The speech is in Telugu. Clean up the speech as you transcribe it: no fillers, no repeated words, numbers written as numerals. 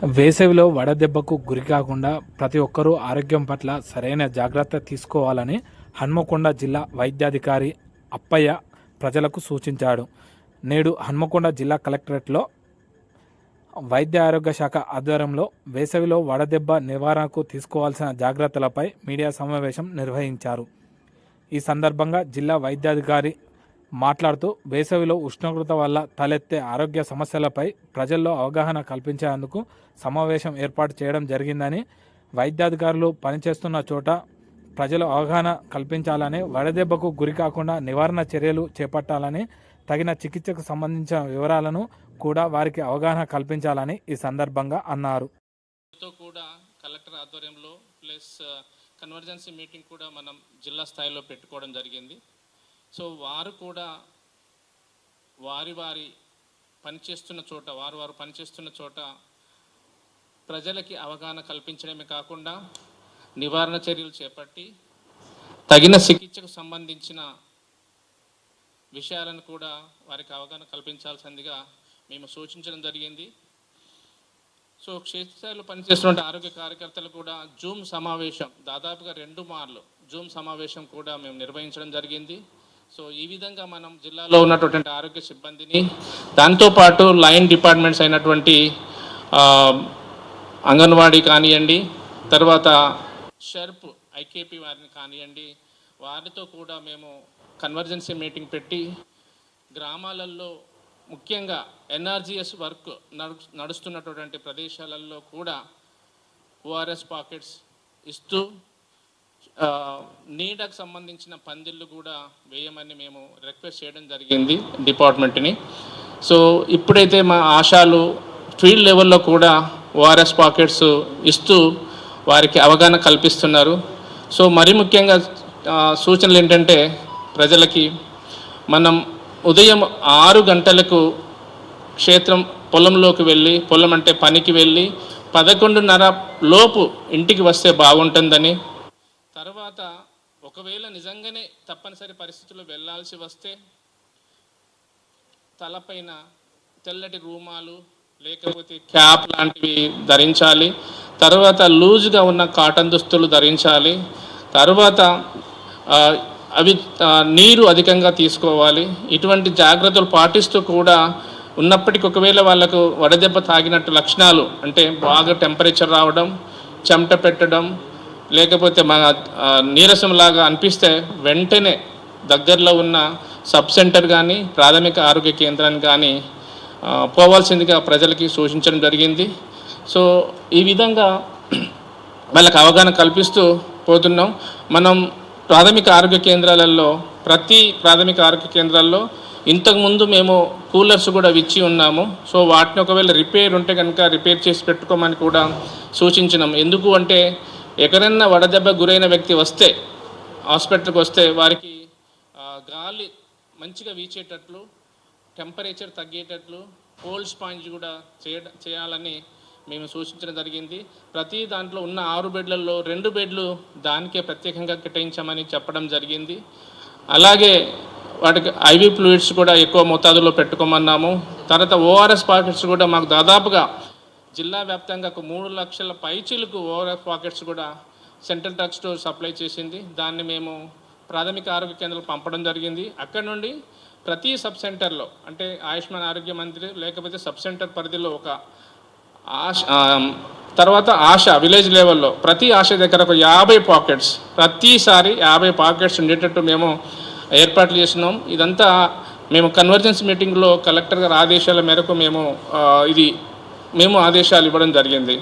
వేసవిలో వడదెబ్బకు గురికాకుండా ప్రతి ఒక్కరూ ఆరోగ్యం పట్ల సరైన జాగ్రత్త తీసుకోవాలని హన్మకొండ జిల్లా వైద్యాధికారి అప్పయ్య ప్రజలకు సూచించాడు. నేడు హన్మకొండ జిల్లా కలెక్టరేట్లో వైద్య ఆరోగ్య శాఖ ఆధ్వర్యంలో వేసవిలో వడదెబ్బ నివారణకు తీసుకోవాల్సిన జాగ్రత్తలపై మీడియా సమావేశం నిర్వహించారు. ఈ సందర్భంగా జిల్లా వైద్యాధికారి మాట్లాడుతూ వేసవిలో ఉష్ణోగ్రత వల్ల తలెత్తే ఆరోగ్య సమస్యలపై ప్రజల్లో అవగాహన కల్పించేందుకు సమావేశం ఏర్పాటు చేయడం జరిగిందని, వైద్యాధికారులు పనిచేస్తున్న చోట ప్రజలు అవగాహన కల్పించాలని, వడదెబ్బకు గురి కాకుండా నివారణ చర్యలు చేపట్టాలని, తగిన చికిత్సకు సంబంధించిన వివరాలను కూడా వారికి అవగాహన కల్పించాలని ఈ సందర్భంగా అన్నారు. కూడా కలెక్టర్ ఆధ్వర్యంలో ప్లస్ కన్వర్జెన్సీ మీటింగ్ కూడా మనం జిల్లా స్థాయిలో పెట్టుకోవడం జరిగింది. సో వారు కూడా వారి పనిచేస్తున్న చోట వారు పనిచేస్తున్న చోట ప్రజలకి అవగాహన కల్పించడమే కాకుండా నివారణ చర్యలు చేపట్టి తగిన చికిత్సకు సంబంధించిన విషయాలను కూడా వారికి అవగాహన కల్పించాల్సిందిగా మేము సూచించడం జరిగింది. సో క్షేత్రస్థాయిలో పనిచేస్తున్న ఆరోగ్య కార్యకర్తలు కూడా జూమ్ సమావేశం దాదాపుగా 2 మార్లు జూమ్ సమావేశం కూడా మేము నిర్వహించడం జరిగింది. సో ఈ విధంగా మనం జిల్లాలో ఉన్నటువంటి ఆరోగ్య సిబ్బందిని, దాంతోపాటు లైన్ డిపార్ట్మెంట్స్ అయినటువంటి అంగన్వాడీ కానివ్వండి, తర్వాత షర్ప్ ఐకేపీ వారిని కానివ్వండి, వారితో కూడా మేము కన్వర్జెన్సీ మీటింగ్ పెట్టి గ్రామాలలో ముఖ్యంగా ఎన్ఆర్జీఎస్ వర్క్ నడుస్తున్నటువంటి ప్రదేశాలలో కూడా ఓఆర్ఎస్ పాకెట్స్ ఇస్తూ నీడకు సంబంధించిన పందిళ్ళు కూడా వేయమని మేము రిక్వెస్ట్ చేయడం జరిగింది డిపార్ట్మెంట్ని. సో ఇప్పుడైతే మా ఆశాలు ఫీల్డ్ లెవెల్లో కూడా ఓఆర్ఎస్ పాకెట్స్ ఇస్తూ వారికి అవగాహన కల్పిస్తున్నారు. సో మరి ముఖ్యంగా సూచనలు ఏంటంటే ప్రజలకి మనం ఉదయం 6 గంటలకు క్షేత్రం పొలంలోకి వెళ్ళి, పొలం అంటే పనికి వెళ్ళి 11:30 లోపు ఇంటికి వస్తే బాగుంటుందని, తర్వాత ఒకవేళ నిజంగానే తప్పనిసరి పరిస్థితుల్లో వెళ్ళాల్సి వస్తే తలపైన తెల్లటి రూమాలు లేకపోతే క్యాప్ లాంటివి ధరించాలి, తర్వాత లూజ్గా ఉన్న కాటన్ దుస్తులు ధరించాలి, తర్వాత అవి నీరు అధికంగా తీసుకోవాలి. ఇటువంటి జాగ్రత్తలు పాటిస్తూ కూడా ఉన్నప్పటికీ ఒకవేళ వాళ్ళకు వడదెబ్బ తాగినట్టు లక్షణాలు అంటే బాగా టెంపరేచర్ రావడం, చెమట పెట్టడం, లేకపోతే మన నీరసంలాగా అనిపిస్తే వెంటనే దగ్గరలో ఉన్న సబ్ సెంటర్ కానీ ప్రాథమిక ఆరోగ్య కేంద్రాన్ని కానీ పోవాల్సిందిగా ప్రజలకి సూచించడం జరిగింది. సో ఈ విధంగా వాళ్ళకి అవగాహన కల్పిస్తూ పోతున్నాం. మనం ప్రాథమిక ఆరోగ్య కేంద్రాలలో ప్రతి ప్రాథమిక ఆరోగ్య కేంద్రాల్లో ఇంతకుముందు మేము కూలర్స్ కూడా ఇచ్చి ఉన్నాము. సో వాటిని ఒకవేళ రిపేర్ ఉంటే కనుక రిపేర్ చేసి పెట్టుకోమని కూడా సూచించినాం. ఎందుకు అంటే ఎక్కడైనా వడదెబ్బ గురైన వ్యక్తి వస్తే హాస్పిటల్కి వస్తే వారికి గాలి మంచిగా వీచేటట్లు, టెంపరేచర్ తగ్గేటట్లు కోల్డ్ స్పాంజ్ కూడా చేయాలని మేము సూచించడం జరిగింది. ప్రతి దాంట్లో ఉన్న 6 బెడ్లలో 2 బెడ్లు దానికే ప్రత్యేకంగా కేటాయించామని చెప్పడం జరిగింది. అలాగే వాటికి ఐవీ ఫ్లూయిడ్స్ కూడా ఎక్కువ మోతాదులో పెట్టుకోమన్నాము. తర్వాత ఓఆర్ఎస్ పాకెట్స్ కూడా మాకు దాదాపుగా జిల్లా వ్యాప్తంగా 3 లక్షల పైచీలకు ఓఆర్ఎస్ పాకెట్స్ కూడా సెంట్రల్ డ్రగ్ స్టోర్ సప్లై చేసింది. దాన్ని మేము ప్రాథమిక ఆరోగ్య కేంద్రాలకు పంపడం జరిగింది. అక్కడ నుండి ప్రతి సబ్ సెంటర్లో అంటే ఆయుష్మాన్ ఆరోగ్య మంత్రి లేకపోతే సబ్ సెంటర్ పరిధిలో ఒక తర్వాత ఆశ విలేజ్ లెవెల్లో ప్రతి ఆశ దగ్గర ఒక 50 పాకెట్స్ ప్రతిసారి 50 పాకెట్స్ ఉండేటట్టు మేము ఏర్పాట్లు చేస్తున్నాం. ఇదంతా మేము కన్వర్జెన్స్ మీటింగ్లో కలెక్టర్ గారి ఆదేశాల మేరకు మేము ఆదేశాలు ఇవ్వడం జరిగింది.